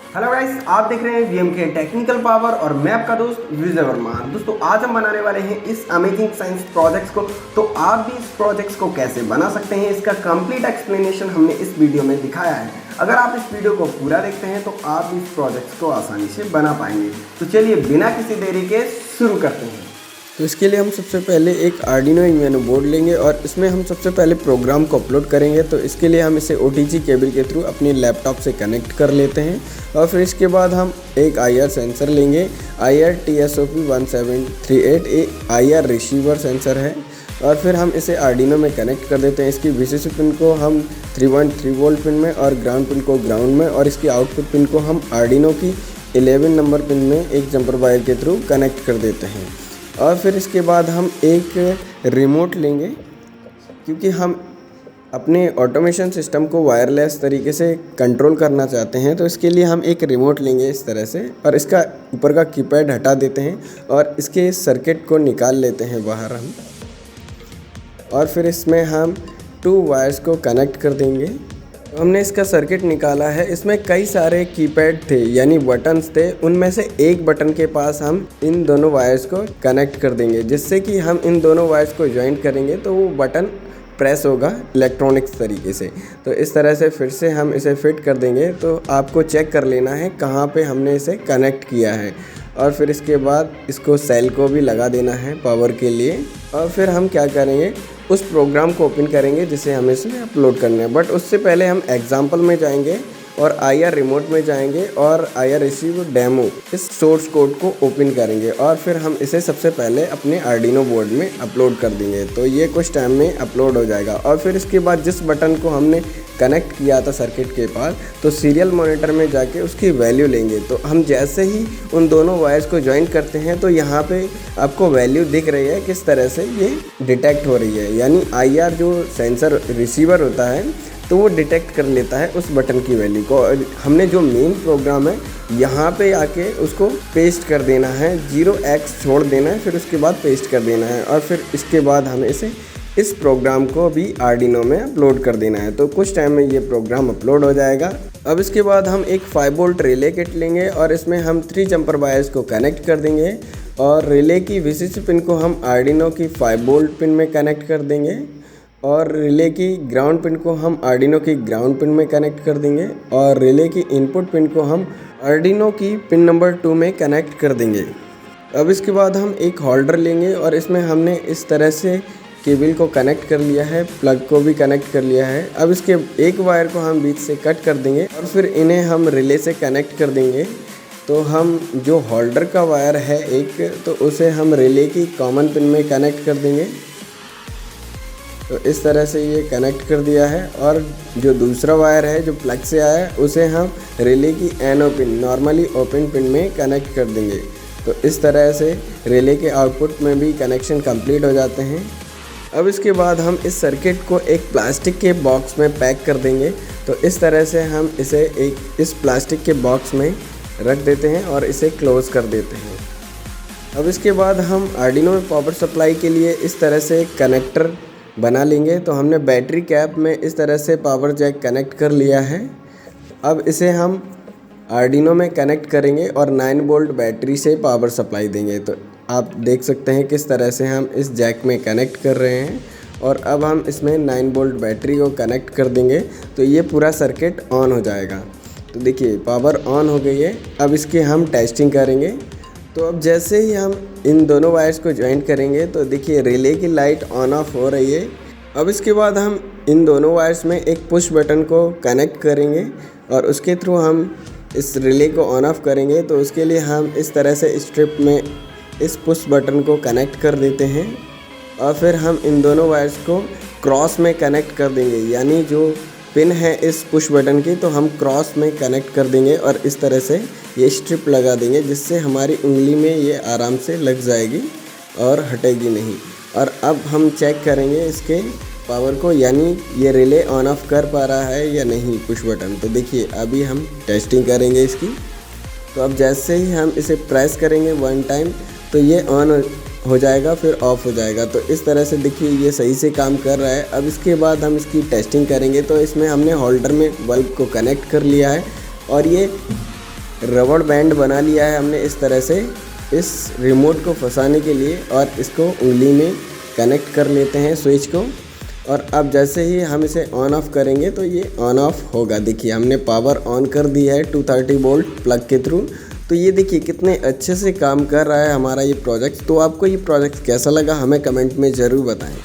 Hello guys, आप देख रहे हैं वीएमके टेक्निकल पावर और मैं आपका दोस्त विजय वर्मा। दोस्तों आज हम बनाने वाले हैं इस अमेजिंग साइंस प्रोजेक्ट्स को। तो आप भी इस प्रोजेक्ट्स को कैसे बना सकते हैं, इसका कंप्लीट एक्सप्लेनेशन हमने इस वीडियो में दिखाया है। अगर आप इस वीडियो को पूरा देखते हैं तो आप भी इस प्रोजेक्ट्स को आसानी से बना पाएंगे। तो चलिए बिना किसी देरी के शुरू करते हैं। तो इसके लिए हम सबसे पहले एक आर्डिनो यूएनओ बोर्ड लेंगे और इसमें हम सबसे पहले प्रोग्राम को अपलोड करेंगे। तो इसके लिए हम इसे OTG केबल के थ्रू अपने लैपटॉप से कनेक्ट कर लेते हैं और फिर इसके बाद हम एक IR सेंसर लेंगे। IR TSOP1738 IR receiver sensor है और फिर हम इसे आर्डिनो में कनेक्ट कर देते हैं। इसकी VCC पिन को हम 3.3 वोल्ट पिन में और ग्राउंड पिन को ग्राउंड में और इसकी आउटपुट पिन को हम आर्डिनो की 11 नंबर पिन में एक जंपर वायर के थ्रू कनेक्ट कर देते हैं। और फिर इसके बाद हम एक रिमोट लेंगे, क्योंकि हम अपने ऑटोमेशन सिस्टम को वायरलेस तरीके से कंट्रोल करना चाहते हैं। तो इसके लिए हम एक रिमोट लेंगे इस तरह से और इसका ऊपर का कीपैड हटा देते हैं और इसके सर्किट को निकाल लेते हैं बाहर हम। और फिर इसमें हम 2 वायर्स को कनेक्ट कर देंगे। हमने इसका सर्किट निकाला है। इसमें कई सारे कीपैड थे यानी बटन्स थे, उनमें से एक बटन के पास हम इन दोनों वायर्स को कनेक्ट कर देंगे, जिससे कि हम इन दोनों वायर्स को ज्वाइंट करेंगे तो वो बटन प्रेस होगा इलेक्ट्रॉनिक्स तरीके से। तो इस तरह से फिर से हम इसे फिट कर देंगे। तो आपको चेक कर लेना है कहाँ पे हमने इसे कनेक्ट किया है और फिर इसके बाद इसको सेल को भी लगा देना है पावर के लिए। और फिर हम क्या करेंगे, उस प्रोग्राम को ओपन करेंगे जिसे हमें इसमें अपलोड करना है। बट उससे पहले हम एग्जाम्पल में जाएंगे और IR रिमोट में जाएंगे और IR रिसीव डेमो इस सोर्स कोड को ओपन करेंगे और फिर हम इसे सबसे पहले अपने आर्डिनो बोर्ड में अपलोड कर देंगे। तो ये कुछ टाइम में अपलोड हो जाएगा। और फिर इसके बाद जिस बटन को हमने कनेक्ट किया था सर्किट के पास, तो सीरियल मॉनिटर में जाके उसकी वैल्यू लेंगे। तो हम जैसे ही उन दोनों वायर्स को ज्वाइन करते हैं तो यहाँ पे आपको वैल्यू दिख रही है किस तरह से ये डिटेक्ट हो रही है। यानी IR जो सेंसर रिसीवर होता है तो वो डिटेक्ट कर लेता है उस बटन की वैल्यू को। और हमने जो मेन प्रोग्राम है यहाँ पे आके उसको पेस्ट कर देना है, 0x छोड़ देना है, फिर उसके बाद पेस्ट कर देना है और फिर इसके बाद हमें इस प्रोग्राम को भी आर्डिनो में अपलोड कर देना है। तो कुछ टाइम में ये प्रोग्राम अपलोड हो जाएगा। अब इसके बाद हम एक 5 वोल्ट रिले किट लेंगे और इसमें हम 3 जंपर वायर्स को कनेक्ट कर देंगे और रिले की VCC पिन को हम आर्डिनो की 5 वोल्ट पिन में कनेक्ट कर देंगे और रिले की ग्राउंड पिन को हम आर्डिनो की ग्राउंड पिन में कनेक्ट कर देंगे और रिले की इनपुट पिन को हम आर्डिनो की पिन नंबर 2 में कनेक्ट कर देंगे। अब इसके बाद हम एक होल्डर लेंगे और इसमें हमने इस तरह से केबल को कनेक्ट कर लिया है, प्लग को भी कनेक्ट कर लिया है। अब इसके एक वायर को हम बीच से कट कर देंगे और फिर इन्हें हम रिले से कनेक्ट कर देंगे। तो हम जो होल्डर का वायर है एक, तो उसे हम रिले की कॉमन पिन में कनेक्ट कर देंगे। तो इस तरह से ये कनेक्ट कर दिया है और जो दूसरा वायर है जो प्लग से आया है उसे हम रिले की NO pin normally open pin में कनेक्ट कर देंगे। तो इस तरह से रिले के आउटपुट में भी कनेक्शन कंप्लीट हो जाते हैं। अब इसके बाद हम इस सर्किट को एक प्लास्टिक के बॉक्स में पैक कर देंगे। तो इस तरह से हम इसे इस प्लास्टिक के बॉक्स में रख देते हैं और इसे क्लोज़ कर देते हैं। अब इसके बाद हम आर्डिनो में पावर सप्लाई के लिए इस तरह से एक कनेक्टर बना लेंगे। तो हमने बैटरी कैप में इस तरह से पावर जैक कनेक्ट कर लिया है। अब इसे हम आर्डिनो में कनेक्ट करेंगे और 9 वोल्ट बैटरी से पावर सप्लाई देंगे। तो आप देख सकते हैं किस तरह से हम इस जैक में कनेक्ट कर रहे हैं और अब हम इसमें 9 वोल्ट बैटरी को कनेक्ट कर देंगे तो ये पूरा सर्किट ऑन हो जाएगा। तो देखिए पावर ऑन हो गई है। अब इसकी हम टेस्टिंग करेंगे। तो अब जैसे ही हम इन दोनों वायर्स को ज्वाइंट करेंगे तो देखिए रिले की लाइट ऑन ऑफ हो रही है। अब इसके बाद हम इन दोनों वायर्स में एक पुश बटन को कनेक्ट करेंगे और उसके थ्रू हम इस रिले को ऑन ऑफ करेंगे। तो उसके लिए हम इस तरह से स्ट्रिप में इस पुश बटन को कनेक्ट कर देते हैं और फिर हम इन दोनों वायर्स को क्रॉस में कनेक्ट कर देंगे। यानी जो पिन है इस पुश बटन की तो हम क्रॉस में कनेक्ट कर देंगे और इस तरह से ये स्ट्रिप लगा देंगे, जिससे हमारी उंगली में ये आराम से लग जाएगी और हटेगी नहीं। और अब हम चेक करेंगे इसके पावर को, यानी ये रिले ऑन ऑफ कर पा रहा है या नहीं पुश बटन। तो देखिए अभी हम टेस्टिंग करेंगे इसकी। तो अब जैसे ही हम इसे प्रेस करेंगे 1 टाइम तो ये ऑन हो जाएगा, फिर ऑफ हो जाएगा। तो इस तरह से देखिए ये सही से काम कर रहा है। अब इसके बाद हम इसकी टेस्टिंग करेंगे। तो इसमें हमने होल्डर में बल्ब को कनेक्ट कर लिया है और ये रबड़ बैंड बना लिया है हमने इस तरह से इस रिमोट को फंसाने के लिए, और इसको उंगली में कनेक्ट कर लेते हैं स्विच को। और अब जैसे ही हम इसे ऑन ऑफ करेंगे तो ये ऑन ऑफ होगा। देखिए हमने पावर ऑन कर दी है 230 वोल्ट प्लग के थ्रू। तो ये देखिए कितने अच्छे से काम कर रहा है हमारा ये प्रोजेक्ट। तो आपको ये प्रोजेक्ट कैसा लगा हमें कमेंट में ज़रूर बताएं।